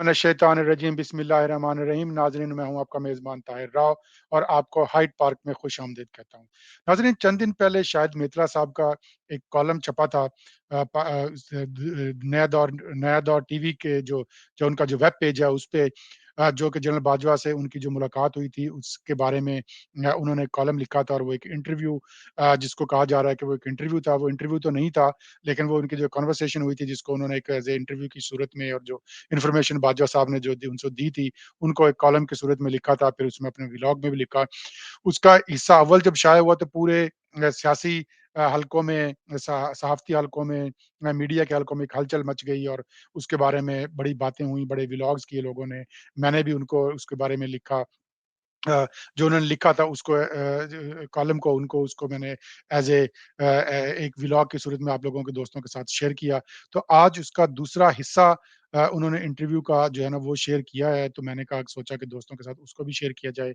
मिनश्शैतानिर्रजीम बिस्मिल्लाहिर्रहमानिर्रहीम। नाज़रीन, मैं हूँ आपका मेज़बान ताहिर राव और आपको हाइड पार्क में खुशामदीद कहता हूँ। नाज़रीन, चंद दिन पहले शाहिद मित्रा साहब का एक कॉलम छपा था नया दौर टीवी के जो जो उनका जो वेब पेज है उस पे, जो कि जनरल बाजवा से उनकी जो मुलाकात हुई थी उसके बारे में उन्होंने कॉलम लिखा था और वो एक इंटरव्यू, जिसको कहा जा रहा है कि वो एक इंटरव्यू था, वो इंटरव्यू तो नहीं था, लेकिन वो उनकी जो कन्वर्सेशन हुई थी जिसको उन्होंने एक एज़ ए इंटरव्यू की सूरत में और जो इन्फॉर्मेशन बाजवा साहब ने जो दी उनको दी थी, उनको एक कॉलम की सूरत में लिखा था, फिर उसमें अपने व्लॉग में भी लिखा। उसका हिस्सा अव्वल जब शाया हुआ तो पूरे सियासी हलकों में, सहाफ़ती हलकों में, मीडिया के हलकों में एक हलचल मच गई और उसके बारे में बड़ी बातें हुई, बड़े व्लॉग्स किए लोगों ने। मैंने भी उनको उसके बारे में लिखा। जो उन्होंने लिखा था उसको ज कॉलम को उनको उसको मैंने एज़ ए एक व्लॉग की सूरत में आप लोगों के दोस्तों के साथ शेयर किया। तो आज उसका दूसरा हिस्सा उन्होंने इंटरव्यू का जो है ना वो शेयर किया है, तो मैंने कहा सोचा कि दोस्तों के साथ उसको भी शेयर किया जाए।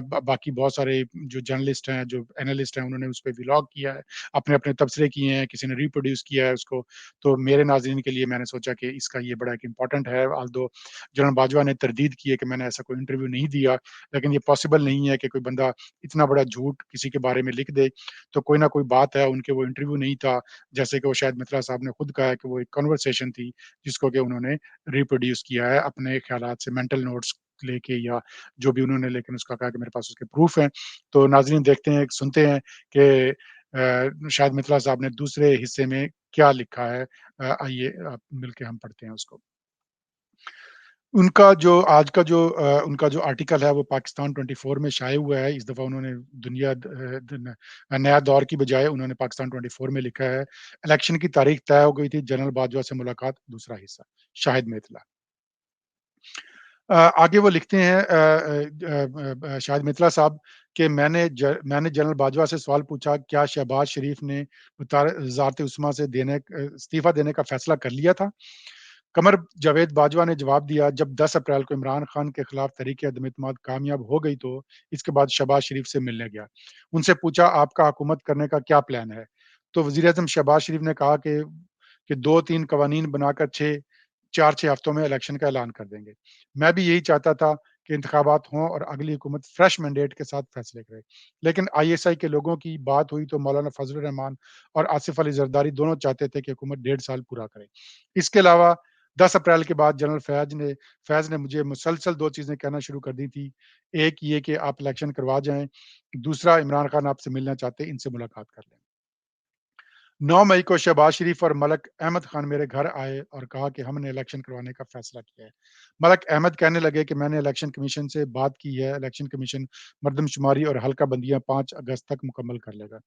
ब बाकी बहुत सारे जो जर्नलिस्ट हैं, जो एनालिस्ट हैं, उन्होंने उसपे व्लॉग किया है, अपने-अपने तबसरे किए हैं, किसी ने रिप्रोड्यूस किया है उसको। तो मेरे नाज़रीन के लिए मैंने सोचा कि इसका ये बड़ा एक इम्पोर्टेंट है, ऑल्दो जनरल बाजवा ने तरदीद की है कि मैंने ऐसा कोई इंटरव्यू नहीं दिया। लेकिन ये पॉसिबल नहीं है कि कोई बंदा इतना बड़ा झूठ किसी के बारे में लिख दे, तो कोई ना कोई बात है, उनके वो इंटरव्यू नहीं था। जैसे कि वो शायद मित्रा साहब ने खुद कहा है कि वो एक कन्वर्सेशन थी, जिसको कि उन्होंने रिप्रोड्यूस किया है अपने ख़्यालात से, मेंटल नोट्स लेके या जो भी उन्होंने, लेकिन उसका कहा कि मेरे पास उसके प्रूफ़ हैं। तो नाज़रीन देखते हैं, सुनते हैं कि शायद मित्रा साहब ने दूसरे हिस्से में क्या लिखा है। आइए मिलके हम पढ़ते हैं उसको। उनका जो आज का जो उनका जो आर्टिकल है वो पाकिस्तान 24 में शाये हुआ है। इस दफ़ा उन्होंने दुनिया द दिन नया दौर की बजाय उन्होंने पाकिस्तान 24 में लिखा है। इलेक्शन की तारीख तय हो गई थी, जनरल बाजवा से मुलाकात, दूसरा हिस्सा, शाहिद मित्तला। आगे वो लिखते हैं शाहिद मित्तला साहब कि मैंने जनरल बाजवा से सवाल पूछा, क्या शहबाज शरीफ ने वज़ारत उस्मा से इस्तीफ़ा देने का फ़ैसला कर लिया था? कमर जावेद बाजवा ने जवाब दिया, जब 10 अप्रैल को इमरान खान के खिलाफ तहरीक अदम-ए-एतमाद कामयाब हो गई तो इसके बाद शहबाज शरीफ से मिलने गया। उनसे पूछा, आपका हुकूमत करने का क्या प्लान है? तो वज़ीर-ए-आज़म शहबाज शरीफ ने कहा कि 2-3 कवानीन बनाकर 4-6 हफ्तों में इलेक्शन का ऐलान कर देंगे। मैं भी यही चाहता था कि इंतखाबात हों और अगली हुकूमत फ्रेश मैंडेट के साथ फैसले करे। लेकिन आईएसआई के लोगों की बात हुई तो मौलाना फजल रहमान और आसिफ अली जरदारी दोनों चाहते थे कि हुकूमत 1.5 साल पूरा करे। इसके अलावा 10 अप्रैल के बाद जनरल फैज़ ने मुझे मुसलसल 2 चीज़ें कहना शुरू कर दी थी। एक ये कि आप इलेक्शन करवा जाएँ, दूसरा इमरान खान आपसे मिलना चाहते हैं, इनसे मुलाकात कर लें। 9 मई को शहबाज शरीफ और मलक अहमद खान मेरे घर आए और कहा कि हमने इलेक्शन करवाने का फैसला किया है। मलक अहमद कहने लगे कि मैंने इलेक्शन कमीशन से बात की है, इलेक्शन कमीशन मरदमशुमारी और हल्का बंदियाँ 5 अगस्त तक मुकम्मल कर लेगा।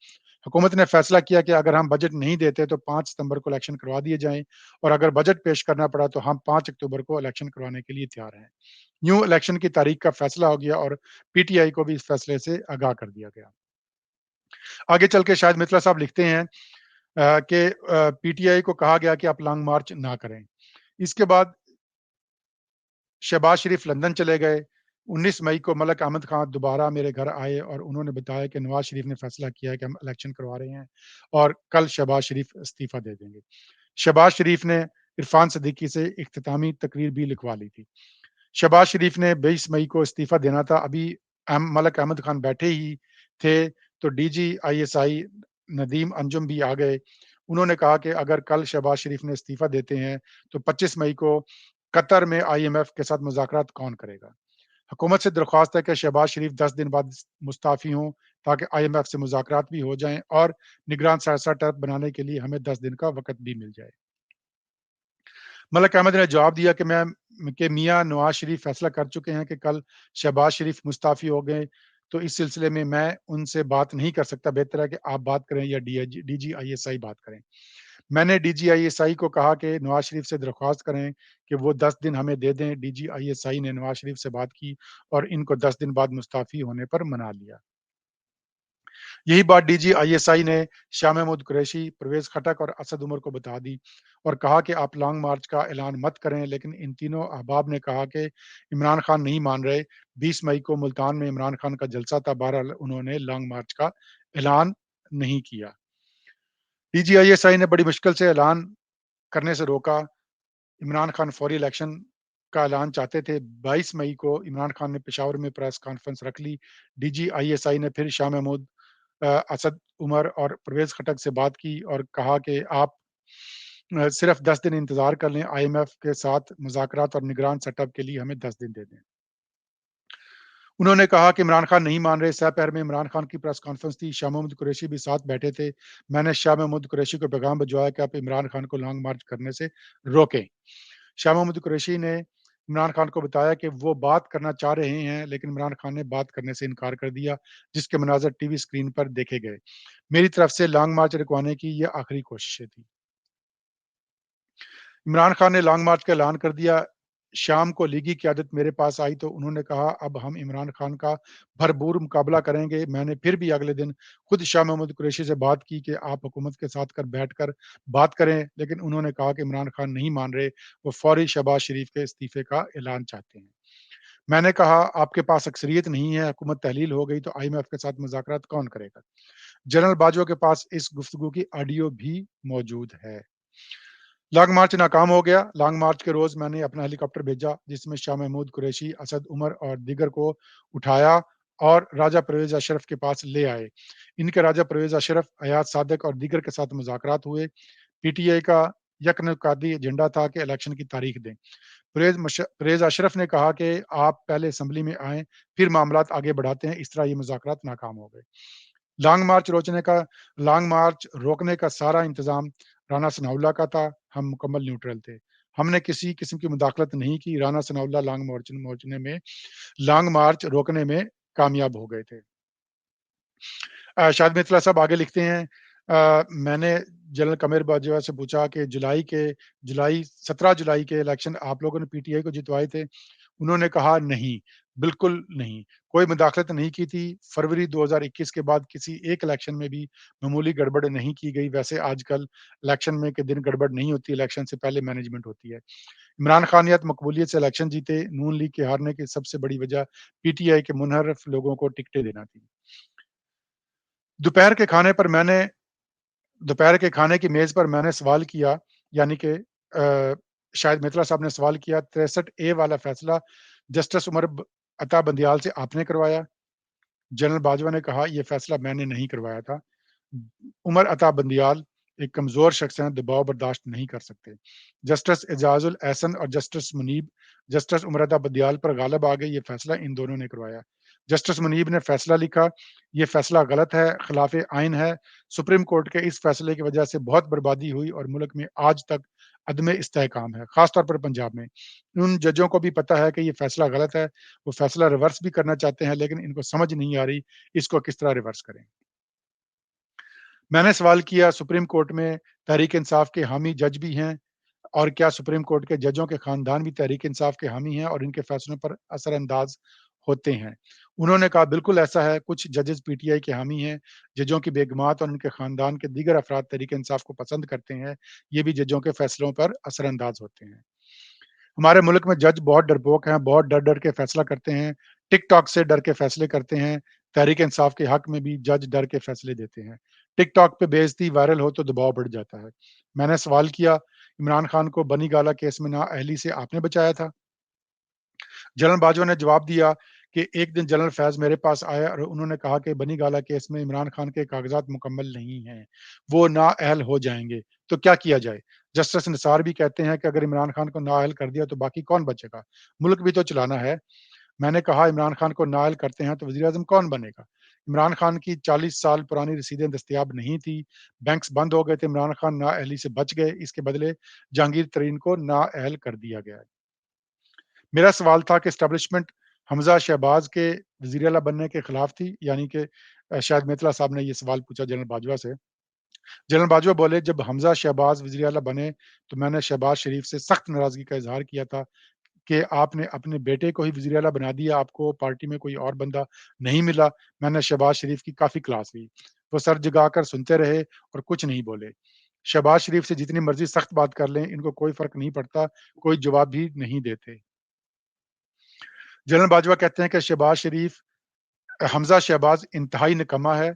हुकूमत ने फैसला किया कि अगर हम बजट नहीं देते तो 5 सितंबर को इलेक्शन करवा दिए जाएँ और अगर बजट पेश करना पड़ा तो हम 5 अक्टूबर को इलेक्शन करवाने के लिए तैयार हैं। यूँ इलेक्शन की तारीख का फैसला हो गया और पीटीआई को भी इस फैसले से आगाह कर दिया गया। आगे चल के शायद मित्तला साहब लिखते हैं कि पीटीआई को कहा गया कि आप लॉन्ग मार्च ना करें। इसके बाद शहबाज शरीफ लंदन चले गए। 19 मई को मलक अहमद खान दोबारा मेरे घर आए और उन्होंने बताया कि नवाज़ शरीफ ने फैसला किया है कि हम इलेक्शन करवा रहे हैं और कल शहबाज शरीफ इस्तीफ़ा दे देंगे। शहबाज शरीफ ने इरफान सिद्दीकी से इख्तितामी तकरीर भी लिखवा ली थी। शहबाज शरीफ ने 22 मई को इस्तीफ़ा देना था। अभी मलक अहमद खान बैठे ही थे, तो डीजी आईएसआई नदीम अंजुम भी आ गए। उन्होंने कहा कि अगर कल शहबाज शरीफ ने इस्तीफ़ा देते हैं, तो 25 मई को कतर में आईएमएफ के साथ मुज़ाकरात कौन करेगा? हुकूमत से दरख्वास्त है कि शहबाज शरीफ 10 दिन बाद मुस्ताफ़ी हों, ताकि आईएमएफ से मुज़ाकरात भी हो जाएँ और निगरान सेटअप बनाने के लिए हमें 10 दिन का वक़्त भी मिल जाए। मलक अहमद ने जवाब दिया कि मियाँ नवाज़ शरीफ फैसला कर चुके हैं कि कल शहबाज शरीफ मुस्ताफ़ी हो गए, तो इस सिलसिले में मैं उनसे बात नहीं कर सकता, बेहतर है कि आप बात करें या डीजी आईएसआई बात करें। मैंने डीजी आईएसआई को कहा कि नवाज़ शरीफ से दरख्वास्त करें कि वो 10 दिन हमें दे दें। डीजी आईएसआई ने नवाज़ शरीफ से बात की और इनको 10 दिन बाद मुस्ताफ़ी होने पर मना लिया। यही बात डीजी आईएसआई ने शाह महमूद कुरैशी, परवेज़ खटक और असद उमर को बता दी और कहा कि आप लॉन्ग मार्च का ऐलान मत करें, लेकिन इन तीनों अहबाब ने कहा कि इमरान खान नहीं मान रहे। 20 मई को मुल्तान में इमरान खान का जलसा था, बहरहाल उन्होंने लॉन्ग मार्च का ऐलान नहीं किया। डीजी आईएसआई ने बड़ी मुश्किल से ऐलान करने से रोका। इमरान खान फौरी इलेक्शन کا اعلان چاہتے تھے۔ 22 مئی کو عمران خان نے پشاور میں پریس کانفرنس رکھ لی۔ D G I S I نے پھر شاہ محمود اسد عمر اور پرویز خٹک سے بات کی اور کہا کہ آپ صرف 10 دن انتظار کر لیں، آئی ایم ایف کے ساتھ مذاکرات اور نگران سیٹ اپ کے لیے ہمیں 10 دن دے دیں۔ انہوں نے کہا کہ عمران خان نہیں مان رہے۔ سہ پہر میں عمران خان کی پریس کانفرنس تھی، شاہ محمود قریشی بھی ساتھ بیٹھے تھے۔ میں نے شاہ محمود قریشی کو پیغام بھجوایا کہ آپ عمران خان کو لانگ مارچ کرنے سے روکیں۔ شاہ محمود قریشی نے عمران خان کو بتایا کہ وہ بات کرنا چاہ رہے ہیں، لیکن عمران خان نے بات کرنے سے انکار کر دیا، جس کے مناظر ٹی وی اسکرین پر دیکھے گئے۔ میری طرف سے لانگ مارچ رکوانے کی یہ آخری کوششیں تھی۔ عمران خان نے لانگ مارچ کا اعلان کر دیا۔ شام کو لیگی قیادت میرے پاس آئی تو انہوں نے کہا اب ہم عمران خان کا بھرپور مقابلہ کریں گے۔ میں نے پھر بھی اگلے دن خود شاہ محمود قریشی سے بات کی کہ آپ حکومت کے ساتھ بیٹھ کر بات کریں، لیکن انہوں نے کہا کہ عمران خان نہیں مان رہے، وہ فوری شہباز شریف کے استعفے کا اعلان چاہتے ہیں۔ میں نے کہا آپ کے پاس اکثریت نہیں ہے، حکومت تحلیل ہو گئی تو آئی ایم ایف کے ساتھ مذاکرات کون کرے گا؟ جنرل باجوہ کے پاس اس گفتگو کی آڈیو بھی موجود ہے۔ لانگ مارچ ناکام ہو گیا۔ لانگ مارچ کے روز میں نے اپنا ہیلی کاپٹر بھیجا، جس میں شاہ محمود قریشی، اسد عمر اور دیگر کو اٹھایا اور راجہ پرویز اشرف کے پاس لے آئے۔ ان کے راجہ پرویز اشرف، ایاز صادق اور دیگر کے ساتھ مذاکرات ہوئے۔ پی ٹی آئی کا یک نکاتی ایجنڈا تھا کہ الیکشن کی تاریخ دیں۔ پرویز اشرف نے کہا کہ آپ پہلے اسمبلی میں آئیں، پھر معاملات آگے بڑھاتے ہیں۔ اس طرح یہ مذاکرات ناکام ہو گئے۔ لانگ مارچ روکنے کا روکنے کا سارا انتظام رانا ثناء اللہ کا تھا۔ ہم مکمل نیوٹرل تھے۔ ہم نے کسی قسم کی مداخلت نہیں کی۔ رانا ثناء اللہ لانگ مارچ روکنے میں کامیاب ہو گئے تھے۔ شاہد مطلع صاحب آگے لکھتے ہیں میں نے جنرل قمر باجوہ سے پوچھا کہ 17 جولائی کے الیکشن آپ لوگوں نے پی ٹی آئی کو جتوائے تھے؟ انہوں نے کہا نہیں، بالکل نہیں، کوئی مداخلت نہیں کی تھی۔ فروری 2021 کے بعد کسی ایک الیکشن میں بھی معمولی گڑبڑ نہیں کی گئی۔ ویسے آج کل الیکشن میں کے دن گڑبڑ نہیں ہوتی، الیکشن سے پہلے مینجمنٹ ہوتی ہے۔ عمران خانیت مقبولیت سے الیکشن جیتے، نون لیگ کے ہارنے کی سب سے بڑی وجہ پی ٹی آئی کے منحرف لوگوں کو ٹکٹیں دینا تھی۔ دوپہر کے کھانے پر میں نے دوپہر کے کھانے کی میز پر میں نے سوال کیا، یعنی کہ شاہد مطلع صاحب نے سوال کیا 63A والا فیصلہ جسٹس عمر عطا بندیال سے آپ نے کروایا؟ جنرل باجوہ نے کہا یہ فیصلہ میں نے نہیں کروایا تھا۔ عمر عطا بندیال ایک کمزور شخص ہیں، دباؤ برداشت نہیں کر سکتے۔ جسٹس اعجاز الاحسن اور جسٹس منیب جسٹس عمر عطا بندیال پر غالب آ گئے، یہ فیصلہ ان دونوں نے کروایا۔ جسٹس منیب نے فیصلہ لکھا، یہ فیصلہ غلط ہے، خلاف آئین ہے۔ سپریم کورٹ کے اس فیصلے کی وجہ سے بہت بربادی ہوئی اور ملک میں آج تک عدم استحکام ہے، خاص طور پر پنجاب میں۔ ان ججوں کو بھی پتا ہے کہ یہ فیصلہ غلط ہے، وہ فیصلہ ریورس بھی کرنا چاہتے ہیں، لیکن ان کو سمجھ نہیں آ رہی اس کو کس طرح ریورس کریں۔ میں نے سوال کیا سپریم کورٹ میں تحریک انصاف کے حامی جج بھی ہیں اور کیا سپریم کورٹ کے ججوں کے خاندان بھی تحریک انصاف کے حامی ہیں اور ان کے فیصلوں پر اثر انداز ہوتے ہیں؟ انہوں نے کہا بالکل ایسا ہے، کچھ ججز پی ٹی آئی کے حامی ہیں، ججوں کی بیگمات اور ان کے خاندان کے دیگر افراد تحریک انصاف کو پسند کرتے ہیں، یہ بھی ججوں کے فیصلوں پر اثر انداز ہوتے ہیں۔ ہمارے ملک میں جج بہت ڈرپوک ہیں، بہت ڈر ڈر کے فیصلہ کرتے ہیں، ٹک ٹاک سے ڈر کے فیصلے کرتے ہیں۔ تحریک انصاف کے حق میں بھی جج ڈر کے فیصلے دیتے ہیں۔ ٹک ٹاک پہ بےعزتی وائرل ہو تو دباؤ بڑھ جاتا ہے۔ میں نے سوال کیا عمران خان کو بنی گالا کیس میں نااہلی سے آپ نے بچایا تھا؟ جنرل باجوہ نے جواب دیا کہ ایک دن جنرل فیض میرے پاس آیا اور انہوں نے کہا کہ بنی گالا کیس میں عمران خان کے کاغذات مکمل نہیں ہیں، وہ نااہل ہو جائیں گے، تو کیا کیا جائے؟ جسٹس نثار بھی کہتے ہیں کہ اگر عمران خان کو نااہل کر دیا تو باقی کون بچے گا؟ ملک بھی تو چلانا ہے۔ میں نے کہا عمران خان کو نااہل کرتے ہیں تو وزیر اعظم کون بنے گا؟ عمران خان کی 40 سال پرانی رسیدیں دستیاب نہیں تھی، بینکس بند ہو گئے تھے، عمران خان نااہلی سے بچ گئے، اس کے بدلے جہانگیر ترین کو نااہل کر دیا گیا۔ میرا سوال تھا کہ اسٹیبلشمنٹ حمزہ شہباز کے وزیر اعلیٰ بننے کے خلاف تھی، یعنی کہ شاہد مطلع صاحب نے یہ سوال پوچھا جنرل باجوہ سے۔ جنرل باجوہ بولے جب حمزہ شہباز وزیر اعلیٰ بنے تو میں نے شہباز شریف سے سخت ناراضگی کا اظہار کیا تھا کہ آپ نے اپنے بیٹے کو ہی وزیر اعلیٰ بنا دیا، آپ کو پارٹی میں کوئی اور بندہ نہیں ملا۔ میں نے شہباز شریف کی کافی کلاس لی، وہ سر جگا کر سنتے رہے اور کچھ نہیں بولے۔ شہباز شریف سے جتنی مرضی سخت بات کر لیں، ان کو کوئی فرق نہیں پڑتا، کوئی جواب بھی نہیں دیتے۔ جنرل باجوہ کہتے ہیں کہ حمزہ شہباز انتہائی نکما ہے۔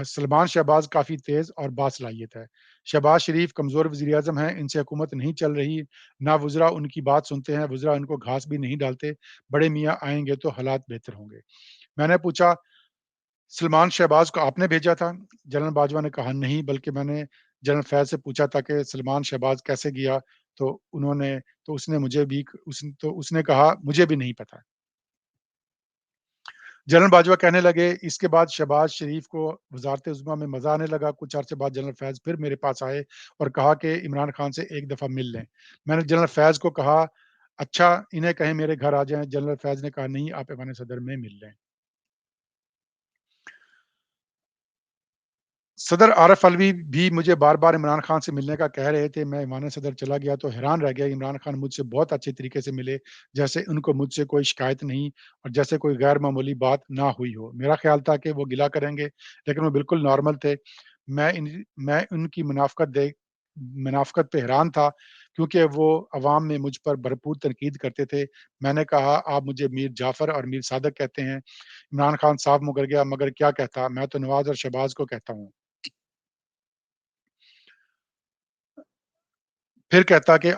سلمان شہباز کافی تیز اور باصلاحیت ہے۔ शहबाज शरीफ कमज़ोर वज़ीर-ए-आज़म हैं, इनसे हुकूमत नहीं चल रही, ना वज़रा उनकी बात सुनते हैं, वज़रा इनको घास भी नहीं डालते, बड़े मियाँ आएँगे तो हालात बेहतर होंगे। मैंने पूछा, सलमान शहबाज को आपने भेजा था? जनरल बाजवा ने कहा नहीं, बल्कि मैंने जनरल फैज़ से पूछा था कि सलमान शहबाज कैसे गया? तो उन्होंने तो उसने मुझे भी उसने कहा मुझे भी नहीं पता। जनरल बाजवा कहने लगे, इसके बाद शहबाज शरीफ को वज़ारत-ए-उज़्मा में मज़ा आने लगा। कुछ अरसे बाद जनरल फैज़ फिर मेरे पास आए और कहा कि इमरान खान से एक दफ़ा मिल लें। मैंने जनरल फैज़ को कहा, अच्छा इन्हें कहें मेरे घर आ जाएँ। जनरल फैज़ ने कहा नहीं, आप ऐवान सदर में मिल लें। सदर आरिफ अलवी भी मुझे बार-बार इमरान खान से मिलने का कह रहे थे। मैं ईवान सदर चला गया तो हैरान रह गया। इमरान खान मुझसे बहुत अच्छे तरीके से मिले, जैसे उनको मुझसे कोई शिकायत नहीं और जैसे कोई गैर मामूली बात ना हुई हो। मेरा ख़्याल था कि वो गिला करेंगे, लेकिन वो बिल्कुल नॉर्मल थे। मैं उनकी मुनाफ़िकत पे हैरान था, क्योंकि वो अवाम में मुझ पर भरपूर तनकीद करते थे। मैंने कहा, आप मुझे मीर जाफ़र और मीर सादिक कहते हैं। इमरान खान साफ मुकर गया, मगर क्या कहता? मैं तो नवाज़ और शहबाज को कहता हूँ। फिर कहता कि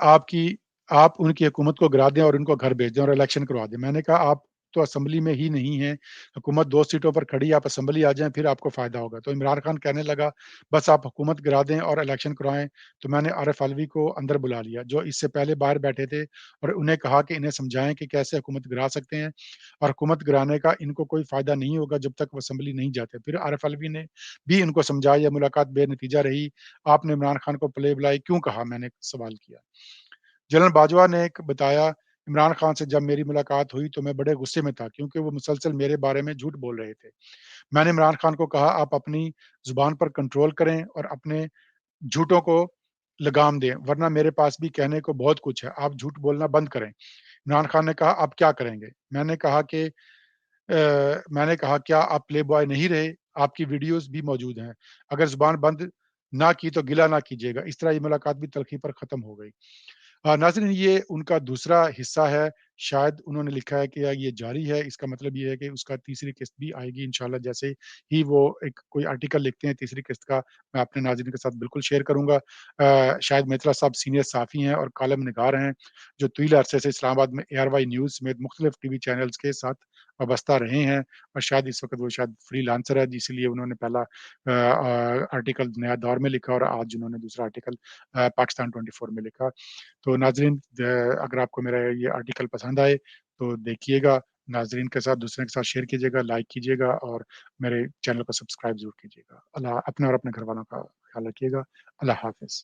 आप उनकी हुकूमत को गिरा दें और उनको घर भेज दें और इलेक्शन करवा दें। मैंने कहा आप तो असेंबली में ही नहीं हैं, हुकूमत 2 सीटों पर खड़ी है, आप असेंबली आ जाएँ फिर आपको फ़ायदा होगा। तो इमरान खान कहने लगा, बस आप हुकूमत गिरा दें और इलेक्शन करवाएँ। तो मैंने आरिफ अलवी को अंदर बुला लिया, जो इससे पहले बाहर बैठे थे और उन्हें कहा कि इन्हें समझाएँ कि कैसे हुकूमत गिरा सकते हैं और हुकूमत गिराने का इनको कोई फ़ायदा नहीं होगा जब तक वो असेंबली नहीं जाते। फिर आरिफ अलवी ने भी इनको समझाया, ये मुलाकात बेनतीजा रही। आपने इमरान खान को प्ले-बुलाई क्यों कहा? मैंने सवाल किया। जनरल बाजवा ने एक बताया, इमरान खान से जब मेरी मुलाकात हुई तो मैं बड़े गुस्से में था, क्योंकि वो मुसलसल मेरे बारे में झूठ बोल रहे थे। मैंने इमरान खान को कहा, आप अपनी ज़ुबान पर कंट्रोल करें और अपने झूठों को लगाम दें, वरना मेरे पास भी कहने को बहुत कुछ है। आप झूठ बोलना बंद करें। इमरान खान ने कहा, आप क्या करेंगे? मैंने कहा, क्या आप प्ले बॉय नहीं रहे? आपकी वीडियोज़ भी मौजूद हैं। अगर ज़ुबान बंद ना की तो गिला ना कीजिएगा। इस तरह ये मुलाकात भी तल्ख़ी पर ख़त्म हो गई। नाज़रीन, ये उनका दूसरा हिस्सा है। शायद उन्होंने लिखा है कि ये जारी है, इसका मतलब ये है कि उसका तीसरी किस्त भी आएगी इंशाअल्लाह। जैसे ही वो एक कोई आर्टिकल लिखते हैं तीसरी किस्त का, मैं अपने नाज़रीन के साथ बिल्कुल शेयर करूँगा। शाहिद मित्रा साहब सीनियर सहाफ़ी हैं और कॉलम निगार हैं, जो तवील अरसे से इस्लामाबाद में एआरवाई न्यूज़ समेत मुख्तलिफ टीवी चैनल्स के साथ वाबस्ता रहे हैं और शायद इस वक़्त वो शायद फ्रीलांसर है, इसीलिए उन्होंने पहला आर्टिकल नया दौर में लिखा और आज उन्होंने दूसरा आर्टिकल पाकिस्तान 24 में लिखा। तो नाज़रीन, अगर आपको मेरा ये आर्टिकल पसंद आए तो देखिएगा, नाज़रीन के साथ दूसरे के साथ शेयर कीजिएगा, लाइक कीजिएगा और मेरे चैनल को सब्सक्राइब ज़रूर कीजिएगा। अपना और अपने घरवालों का ख़्याल रखिएगा। अल्लाह हाफ़िज़।